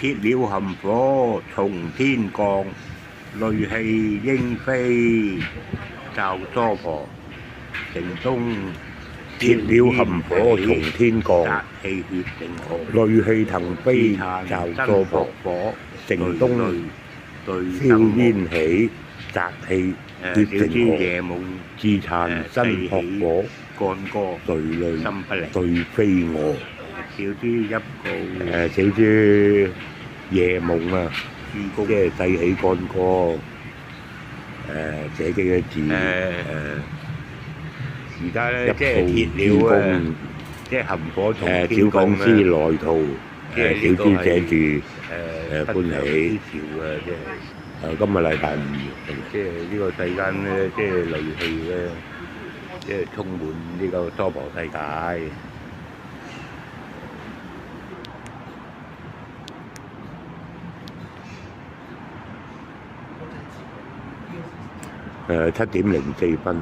鐵鳥含火從天降，雷氣應飛罩娑婆。城東鐵鳥含火從天降，殺氣血定河。雷氣騰飛罩娑婆。城東硝煙起，殺氣血定河。夜夢自殘身撲火，干戈誰淚心不寧。對飛蛾。小豬一告小豬夜夢啊，諸公即係細起干戈。寫幾個字。而家咧一即係鐵炮諸鳥啊，公。即係含火從小天降粉絲來逃。即係小呢個豬寫住不歡喜。之兆啊！即係今日禮拜五。即係呢個世間咧，即係戾氣咧，即係充滿呢個娑婆世界。7:04。